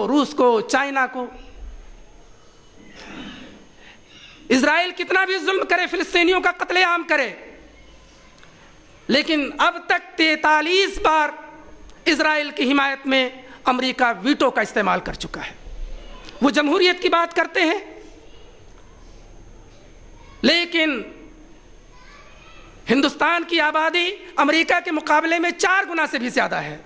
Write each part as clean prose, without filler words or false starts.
روس کو, چائنا کو. اسرائیل کتنا بھی ظلم کرے, فلسطینیوں کا قتل عام کرے, لیکن اب تک 43 بار اسرائیل کی حمایت میں امریکہ ویٹو کا استعمال کر چکا ہے. وہ جمہوریت کی بات کرتے ہیں, لیکن ہندوستان کی آبادی امریکہ کے مقابلے میں 4 گنا سے بھی زیادہ ہے.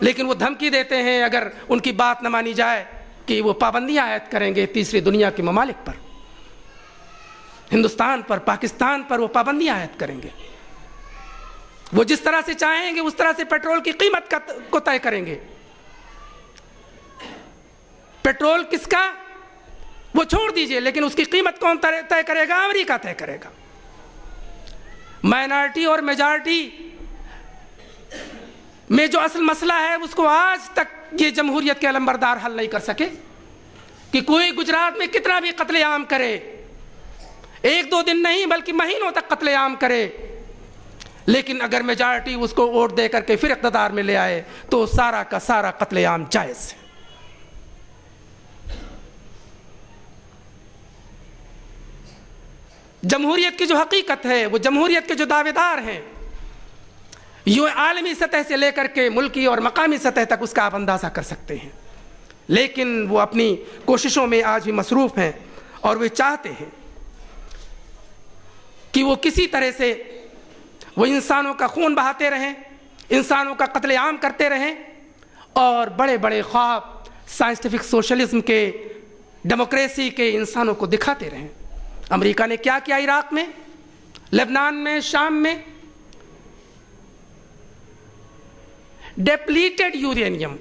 لیکن وہ دھمکی دیتے ہیں اگر ان کی بات نہ مانی جائے کہ وہ پابندیاں عائد کریں گے تیسری دنیا کے ممالک پر, ہندوستان پر, پاکستان پر وہ پابندیاں عائد کریں گے. وہ جس طرح سے چاہیں گے اس طرح سے پیٹرول کی قیمت کو طے کریں گے. پیٹرول کس کا وہ چھوڑ دیجئے, لیکن اس کی قیمت کون طے کرے گا؟ امریکہ طے کرے گا. مائنارٹی اور میجارٹی میں جو اصل مسئلہ ہے اس کو آج تک یہ جمہوریت کے علمبردار حل نہیں کر سکے کہ کوئی گجرات میں کتنا بھی قتل عام کرے, 1-2 دن نہیں بلکہ مہینوں تک قتل عام کرے, لیکن اگر میجارٹی اس کو ووٹ دے کر کے پھر اقتدار میں لے آئے تو سارا کا سارا قتل عام جائز ہے. جمہوریت کی جو حقیقت ہے, وہ جمہوریت کے جو دعوے دار ہیں, یہ عالمی سطح سے لے کر کے ملکی اور مقامی سطح تک اس کا آپ اندازہ کر سکتے ہیں, لیکن وہ اپنی کوششوں میں آج بھی مصروف ہیں اور وہ چاہتے ہیں کہ وہ کسی طرح سے وہ انسانوں کا خون بہاتے رہیں, انسانوں کا قتل عام کرتے رہیں اور بڑے بڑے خواب سائنٹیفک سوشلزم کے, ڈیموکریسی کے انسانوں کو دکھاتے رہیں. امریکہ نے کیا کیا عراق میں, لبنان میں, شام میں؟ ڈیپلیٹڈ یورینیم,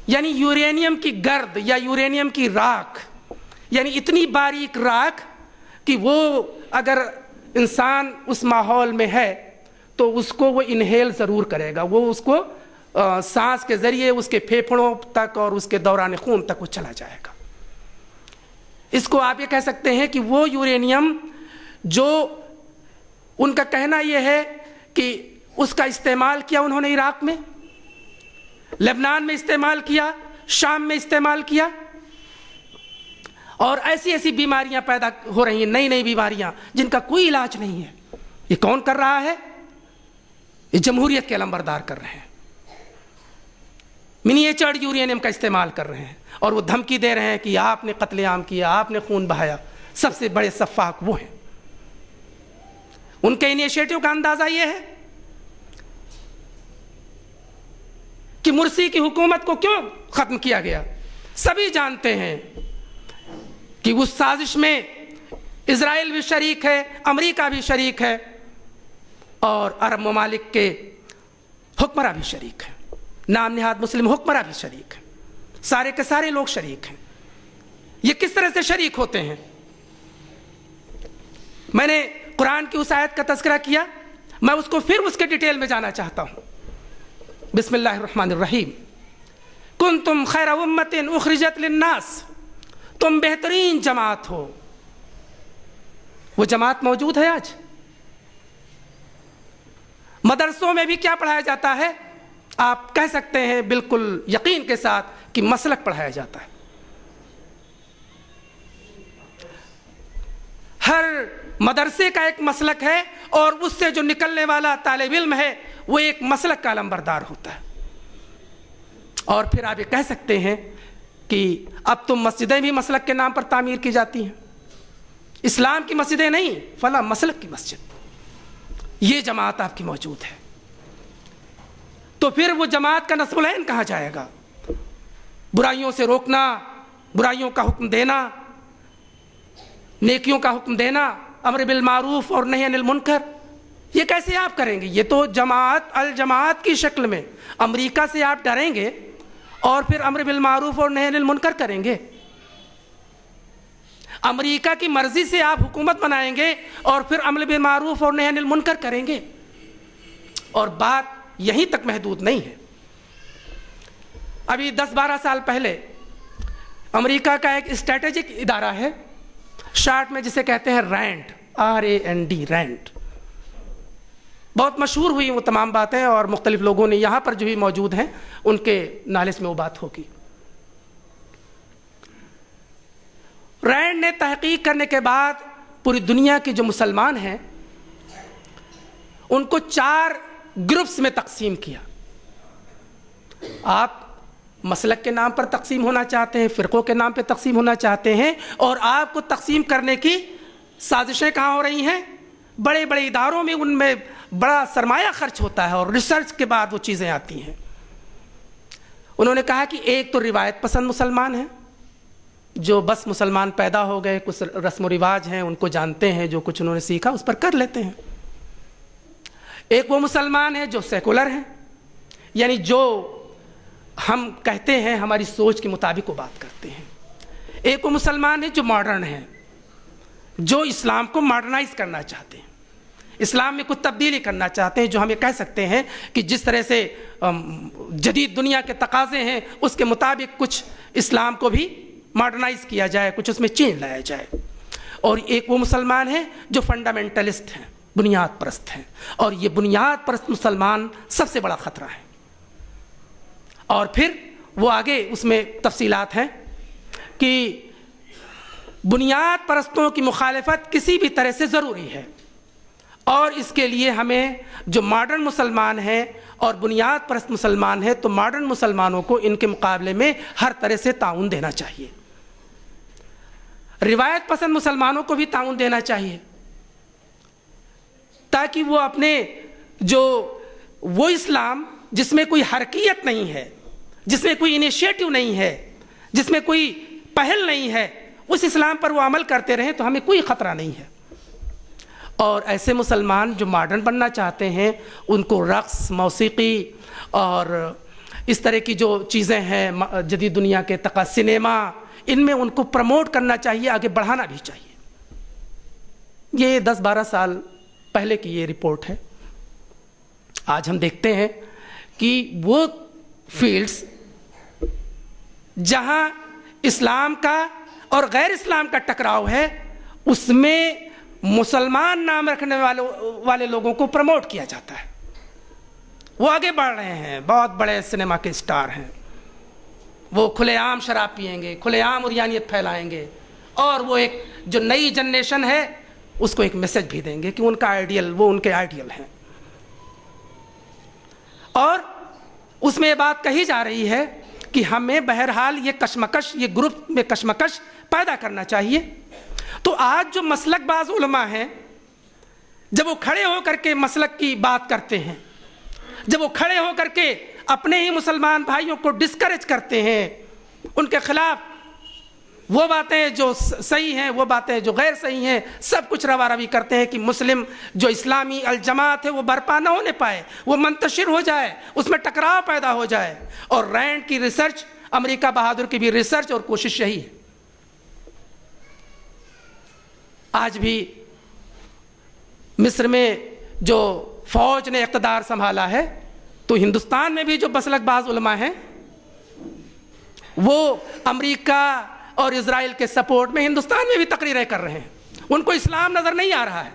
یعنی یورینیم کی گرد یا یورینیم کی راکھ, یعنی اتنی باریک راکھ کہ وہ اگر انسان اس ماحول میں ہے تو اس کو وہ انہیل ضرور کرے گا, وہ اس کو سانس کے ذریعے اس کے پھیپھڑوں تک اور اس کے دوران خون تک وہ چلا جائے گا. اس کو آپ یہ کہہ سکتے ہیں کہ وہ یورینیم جو ان کا کہنا یہ ہے کہ اس کا استعمال کیا انہوں نے عراق میں, لبنان میں استعمال کیا, شام میں استعمال کیا, اور ایسی ایسی بیماریاں پیدا ہو رہی ہیں, نئی نئی بیماریاں جن کا کوئی علاج نہیں ہے. یہ کون کر رہا ہے؟ یہ جمہوریت کے علمبردار کر رہے ہیں, منیچرڈ یورینیم کا استعمال کر رہے ہیں, اور وہ دھمکی دے رہے ہیں کہ آپ نے قتل عام کیا, آپ نے خون بہایا. سب سے بڑے سفاک وہ ہیں. ان کے انیشیٹو کا اندازہ یہ ہے کہ مرسی کی حکومت کو کیوں ختم کیا گیا. سبھی جانتے ہیں کہ اس سازش میں اسرائیل بھی شریک ہے, امریکہ بھی شریک ہے, اور عرب ممالک کے حکمراں بھی شریک ہیں, نام نہاد مسلم حکمراں بھی شریک ہیں, سارے کے سارے لوگ شریک ہیں. یہ کس طرح سے شریک ہوتے ہیں؟ میں نے قرآن کی اس آیت کا تذکرہ کیا, میں اس کو پھر اس کے ڈیٹیل میں جانا چاہتا ہوں. بسم اللہ الرحمن الرحیم. کنتم خیر امت اخرجت للناس, تم بہترین جماعت ہو. وہ جماعت موجود ہے آج؟ مدرسوں میں بھی کیا پڑھایا جاتا ہے؟ آپ کہہ سکتے ہیں بالکل یقین کے ساتھ کہ مسلک پڑھایا جاتا ہے. ہر مدرسے کا ایک مسلک ہے, اور اس سے جو نکلنے والا طالب علم ہے وہ ایک مسلک کا علمبردار ہوتا ہے. اور پھر آپ یہ کہہ سکتے ہیں کہ اب تو مسجدیں بھی مسلک کے نام پر تعمیر کی جاتی ہیں, اسلام کی مسجدیں نہیں, فلاں مسلک کی مسجد. یہ جماعت آپ کی موجود ہے. تو پھر وہ جماعت کا نصب العین کہاں جائے گا؟ برائیوں سے روکنا, برائیوں کا حکم دینا, نیکیوں کا حکم دینا, امر بالمعروف اور نہی عن المنکر, یہ کیسے آپ کریں گے؟ یہ تو جماعت الجماعت کی شکل میں امریکہ سے آپ ڈریں گے اور پھر امر بالمعروف اور نہی عن المنکر کریں گے. امریکہ کی مرضی سے آپ حکومت بنائیں گے اور پھر امر بالمعروف اور نہی عن المنکر کریں گے. اور بات یہیں تک محدود نہیں ہے. ابھی 10-12 سال پہلے امریکہ کا ایک اسٹریٹجک ادارہ ہے, شارٹ میں جسے کہتے ہیں رینڈ, RAND, رینڈ. بہت مشہور ہوئی وہ تمام باتیں، اور مختلف لوگوں نے یہاں پر جو بھی موجود ہیں ان کے نالج میں وہ بات ہوگی۔ رینڈ نے تحقیق کرنے کے بعد پوری دنیا کے جو مسلمان ہیں ان کو 4 گروپس میں تقسیم کیا۔ آپ مسلک کے نام پر تقسیم ہونا چاہتے ہیں، فرقوں کے نام پہ تقسیم ہونا چاہتے ہیں، اور آپ کو تقسیم کرنے کی سازشیں کہاں ہو رہی ہیں؟ بڑے بڑے اداروں میں، ان میں بڑا سرمایہ خرچ ہوتا ہے اور ریسرچ کے بعد وہ چیزیں آتی ہیں۔ انہوں نے کہا کہ ایک تو روایت پسند مسلمان ہیں، جو بس مسلمان پیدا ہو گئے، کچھ رسم و رواج ہیں ان کو جانتے ہیں، جو کچھ انہوں نے سیکھا اس پر کر لیتے ہیں۔ ایک وہ مسلمان ہیں جو سیکولر ہیں، یعنی جو ہم کہتے ہیں ہماری سوچ کے مطابق وہ بات کرتے ہیں۔ ایک وہ مسلمان ہیں جو ماڈرن ہیں، جو اسلام کو ماڈرنائز کرنا چاہتے ہیں، اسلام میں کچھ تبدیلی کرنا چاہتے ہیں، جو ہم یہ کہہ سکتے ہیں کہ جس طرح سے جدید دنیا کے تقاضے ہیں اس کے مطابق کچھ اسلام کو بھی ماڈرنائز کیا جائے، کچھ اس میں چینج لایا جائے۔ اور ایک وہ مسلمان ہیں جو فنڈامنٹلسٹ ہیں، بنیاد پرست ہیں، اور یہ بنیاد پرست مسلمان سب سے بڑا خطرہ ہے۔ اور پھر وہ آگے اس میں تفصیلات ہیں کہ بنیاد پرستوں کی مخالفت کسی بھی طرح سے ضروری ہے، اور اس کے لیے ہمیں جو ماڈرن مسلمان ہیں اور بنیاد پرست مسلمان ہیں تو ماڈرن مسلمانوں کو ان کے مقابلے میں ہر طرح سے تعاون دینا چاہیے، روایت پسند مسلمانوں کو بھی تعاون دینا چاہیے، تاکہ وہ اپنے جو وہ اسلام جس میں کوئی حرکیت نہیں ہے، جس میں کوئی انیشیٹو نہیں ہے، جس میں کوئی پہل نہیں ہے، اس اسلام پر وہ عمل کرتے رہیں تو ہمیں کوئی خطرہ نہیں ہے۔ اور ایسے مسلمان جو ماڈرن بننا چاہتے ہیں ان کو رقص، موسیقی اور اس طرح کی جو چیزیں ہیں جدید دنیا کے سنیما، ان میں ان کو پروموٹ کرنا چاہیے، آگے بڑھانا بھی چاہیے۔ یہ 10-12 سال پہلے کی یہ رپورٹ ہے۔ آج ہم دیکھتے ہیں کہ وہ فیلڈز جہاں اسلام کا اور غیر اسلام کا ٹکراؤ ہے اس میں مسلمان نام رکھنے والے لوگوں کو پروموٹ کیا جاتا ہے، وہ آگے بڑھ رہے ہیں، بہت بڑے سنیما کے اسٹار ہیں، وہ کھلے عام شراب پئیں گے، کھلے عام عریانیت پھیلائیں گے، اور وہ ایک جو نئی جنریشن ہے اس کو ایک میسج بھی دیں گے کہ ان کا آئیڈیل، وہ ان کے آئیڈیل ہیں۔ اور اس میں یہ بات کہی جا رہی ہے کہ ہمیں بہرحال یہ کشمکش، یہ گروپ میں کشمکش پیدا کرنا چاہیے۔ تو آج جو مسلک باز علماء ہیں جب وہ کھڑے ہو کر کے مسلک کی بات کرتے ہیں، جب وہ کھڑے ہو کر کے اپنے ہی مسلمان بھائیوں کو ڈسکریج کرتے ہیں، ان کے خلاف وہ باتیں جو صحیح ہیں، وہ باتیں جو غیر صحیح ہیں، سب کچھ روا روی کرتے ہیں کہ مسلم جو اسلامی الجماعت ہے وہ برپا نہ ہونے پائے، وہ منتشر ہو جائے، اس میں ٹکراؤ پیدا ہو جائے۔ اور رینڈ کی ریسرچ، امریکہ بہادر کی بھی ریسرچ اور کوشش یہی ہے۔ آج بھی مصر میں جو فوج نے اقتدار سنبھالا ہے تو ہندوستان میں بھی جو مسلک باز علماء ہیں وہ امریکہ اور اسرائیل کے سپورٹ میں ہندوستان میں بھی تقریریں کر رہے ہیں۔ ان کو اسلام نظر نہیں آ رہا ہے،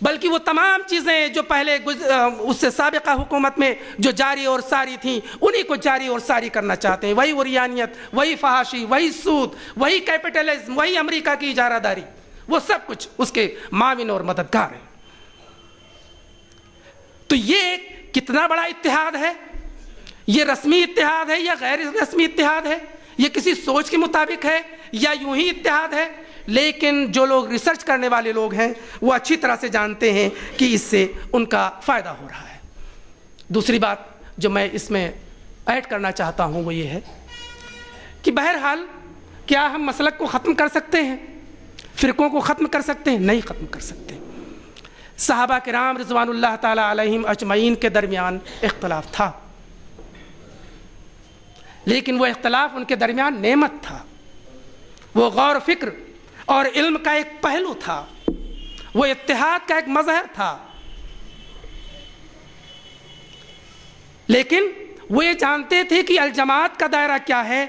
بلکہ وہ تمام چیزیں جو پہلے اس سے سابقہ حکومت میں جو جاری اور ساری تھیں انہی کو جاری اور ساری کرنا چاہتے ہیں، وہی عریانیت، وہی فحاشی، وہی سود، وہی کیپٹلزم، وہی امریکہ کی اجارہ داری، وہ سب کچھ اس کے معاون اور مددگار ہیں۔ تو یہ کتنا بڑا اتحاد ہے، یہ رسمی اتحاد ہے یا غیر رسمی اتحاد ہے، یہ کسی سوچ کے مطابق ہے یا یوں ہی اتحاد ہے، لیکن جو لوگ ریسرچ کرنے والے لوگ ہیں وہ اچھی طرح سے جانتے ہیں کہ اس سے ان کا فائدہ ہو رہا ہے۔ دوسری بات جو میں اس میں ایڈ کرنا چاہتا ہوں وہ یہ ہے کہ بہرحال کیا ہم مسلک کو ختم کر سکتے ہیں، فرقوں کو ختم کر سکتے ہیں؟ نہیں ختم کر سکتے۔ صحابہ کرام رضوان اللہ تعالی علیہم اجمعین کے درمیان اختلاف تھا، لیکن وہ اختلاف ان کے درمیان نعمت تھا، وہ غور و فکر اور علم کا ایک پہلو تھا، وہ اتحاد کا ایک مظہر تھا۔ لیکن وہ یہ جانتے تھے کہ الجماعت کا دائرہ کیا ہے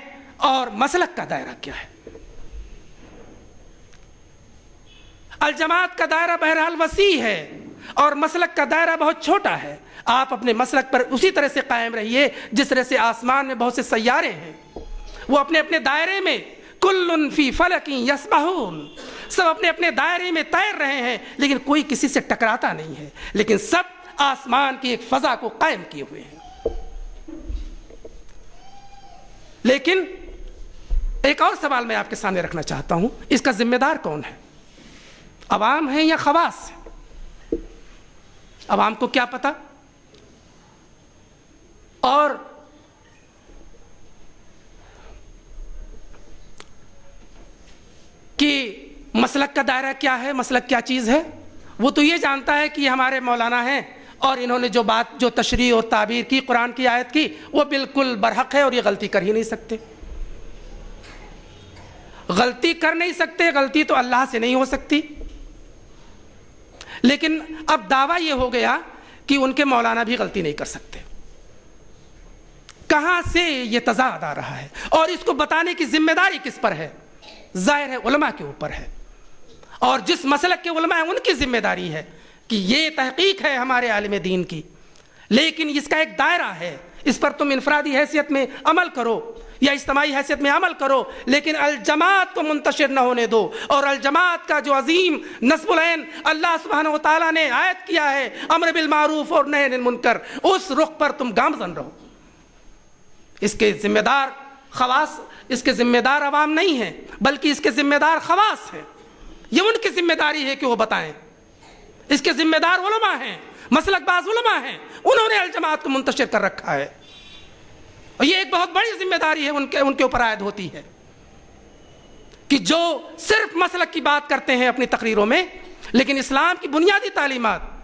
اور مسلک کا دائرہ کیا ہے۔ الجماعت کا دائرہ بہرحال وسیع ہے، اور مسلک کا دائرہ بہت چھوٹا ہے. آپ اپنے مسلک پر اسی طرح سے قائم رہیے جس طرح سے آسمان میں بہت سے سیارے ہیں, وہ اپنے اپنے دائرے میں کل فی فلک یسبحون, سب اپنے اپنے دائرے میں تیر رہے ہیں, لیکن کوئی کسی سے ٹکراتا نہیں ہے, لیکن سب آسمان کی ایک فضا کو قائم کیے ہوئے ہیں. لیکن ایک اور سوال میں آپ کے سامنے رکھنا چاہتا ہوں, اس کا ذمہ دار کون ہے؟ عوام ہیں یا خواص؟ عوام کو کیا پتا؟ اور کہ مسلک کا دائرہ کیا ہے, مسلک کیا چیز ہے؟ وہ تو یہ جانتا ہے کہ یہ ہمارے مولانا ہیں اور انہوں نے جو تشریح اور تعبیر کی, قرآن کی آیت کی, وہ بالکل برحق ہے اور یہ غلطی کر ہی نہیں سکتے. غلطی کر نہیں سکتے, غلطی تو اللہ سے نہیں ہو سکتی. لیکن اب دعویٰ یہ ہو گیا کہ ان کے مولانا بھی غلطی نہیں کر سکتے. کہاں سے یہ تضاد آ رہا ہے؟ اور اس کو بتانے کی ذمہ داری کس پر ہے؟ ظاہر ہے علماء کے اوپر ہے, اور جس مسلک کے علماء ہیں ان کی ذمہ داری ہے کہ یہ تحقیق ہے ہمارے عالم دین کی, لیکن اس کا ایک دائرہ ہے, اس پر تم انفرادی حیثیت میں عمل کرو یا اجتماعی حیثیت میں عمل کرو, لیکن الجماعت کو منتشر نہ ہونے دو. اور الجماعت کا جو عظیم نصب العین اللہ سبحانہ و تعالیٰ نے عائد کیا ہے, امر بالمعروف اور نہی عن المنکر, اس رخ پر تم گامزن رہو. اس کے ذمہ دار خواص, اس کے ذمہ دار عوام نہیں ہیں, بلکہ اس کے ذمہ دار خواص ہیں. یہ ان کی ذمہ داری ہے کہ وہ بتائیں. اس کے ذمہ دار علماء ہیں, مسلک باز علماء ہیں, انہوں نے الجماعت کو منتشر کر رکھا ہے, اور یہ ایک بہت بڑی ذمہ داری ہے ان کے اوپر عائد ہوتی ہے کہ جو صرف مسلک کی بات کرتے ہیں اپنی تقریروں میں, لیکن اسلام کی بنیادی تعلیمات,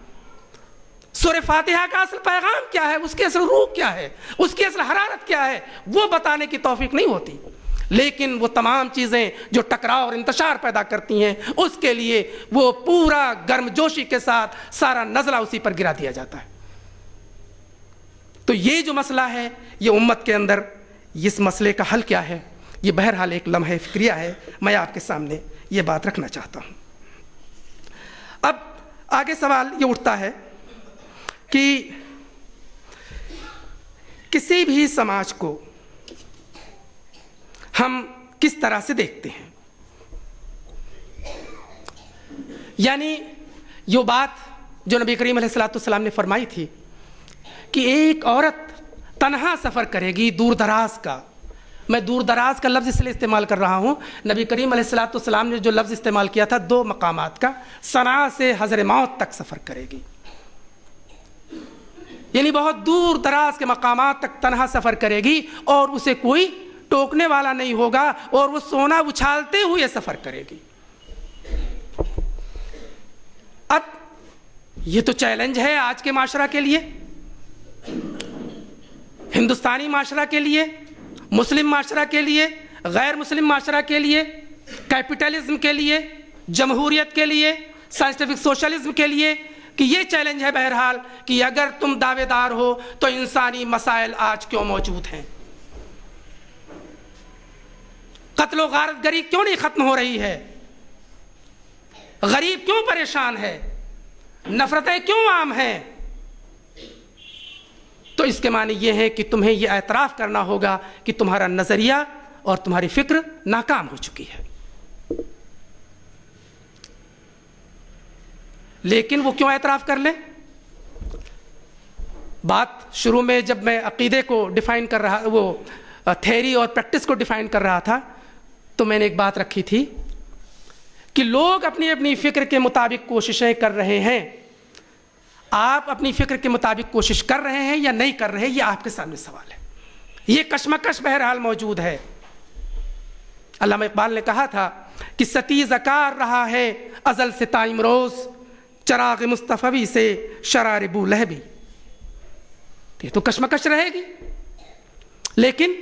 سورہ فاتحہ کا اصل پیغام کیا ہے, اس کی اصل روح کیا ہے, اس کی اصل حرارت کیا ہے, وہ بتانے کی توفیق نہیں ہوتی. لیکن وہ تمام چیزیں جو ٹکراؤ اور انتشار پیدا کرتی ہیں, اس کے لیے وہ پورا گرم جوشی کے ساتھ سارا نزلہ اسی پر گرا دیا جاتا ہے. تو یہ جو مسئلہ ہے, یہ امت کے اندر اس مسئلے کا حل کیا ہے, یہ بہرحال ایک لمحہ فکریہ ہے. میں آپ کے سامنے یہ بات رکھنا چاہتا ہوں. اب آگے سوال یہ اٹھتا ہے کہ کسی بھی سماج کو ہم کس طرح سے دیکھتے ہیں. یعنی یہ بات جو نبی کریم علیہ السلام نے فرمائی تھی کہ ایک عورت تنہا سفر کرے گی دور دراز کا. میں دور دراز کا لفظ اس لیے استعمال کر رہا ہوں, نبی کریم علیہ السلام نے جو لفظ استعمال کیا تھا 2 مقامات کا, صنعاء سے حضرموت تک سفر کرے گی, یعنی بہت دور دراز کے مقامات تک تنہا سفر کرے گی, اور اسے کوئی ٹوکنے والا نہیں ہوگا, اور وہ سونا اچھالتے ہوئے سفر کرے گی. اب یہ تو چیلنج ہے آج کے معاشرہ کے لیے, ہندوستانی معاشرہ کے لیے, مسلم معاشرہ کے لیے, غیر مسلم معاشرہ کے لیے, کیپٹلزم کے لیے, جمہوریت کے لیے, سائنٹیفک سوشلزم کے لیے, کہ یہ چیلنج ہے بہرحال کہ اگر تم دعوے دار ہو تو انسانی مسائل آج کیوں موجود ہیں, قتل و غارت گری کیوں نہیں ختم ہو رہی ہے, غریب کیوں پریشان ہے, نفرتیں کیوں عام ہیں. تو اس کے معنی یہ ہے کہ تمہیں یہ اعتراف کرنا ہوگا کہ تمہارا نظریہ اور تمہاری فکر ناکام ہو چکی ہے. لیکن وہ کیوں اعتراف کر لیں؟ بات شروع میں جب میں عقیدے کو ڈیفائن کر رہا, وہ تھیوری اور پریکٹس کو ڈیفائن کر رہا تھا, تو میں نے ایک بات رکھی تھی کہ لوگ اپنی اپنی فکر کے مطابق کوششیں کر رہے ہیں. آپ اپنی فکر کے مطابق کوشش کر رہے ہیں یا نہیں کر رہے, یہ آپ کے سامنے سوال ہے. یہ کشمکش بہرحال موجود ہے. علامہ اقبال نے کہا تھا کہ ستیز کار رہا ہے ازل سے تائم روز, چراغ مصطفی سے شرار بو لہبی. یہ تو کشمکش رہے گی. لیکن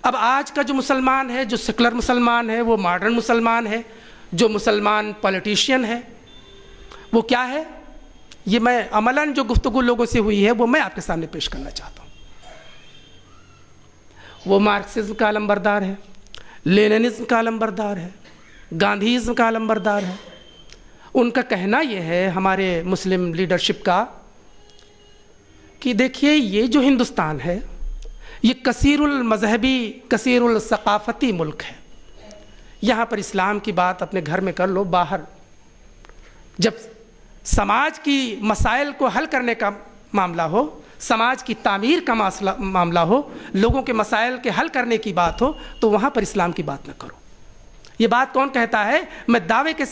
اب آج کا جو مسلمان ہے, جو سیکولر مسلمان ہے, وہ ماڈرن مسلمان ہے, جو مسلمان پولیٹیشین ہے, وہ کیا ہے؟ یہ میں عملاً جو گفتگو لوگوں سے ہوئی ہے وہ میں آپ کے سامنے پیش کرنا چاہتا ہوں. وہ مارکسزم کا علمبردار ہے, لیننزم کا علمبردار ہے, گاندھیزم کا علمبردار ہے, ان کا کہنا یہ ہے ہمارے مسلم لیڈرشپ کا کہ دیکھیے یہ جو ہندوستان ہے یہ کثیر المذہبی کثیر الثقافتی ملک ہے. یہاں پر اسلام کی بات اپنے گھر میں کر لو، باہر جب سماج کی مسائل کو حل کرنے کا معاملہ ہو، سماج کی تعمیر کا معاملہ ہو، لوگوں کے مسائل کے حل کرنے کی بات ہو، تو وہاں پر اسلام کی بات نہ کرو. یہ بات کون کہتا ہے؟ میں دعوے کے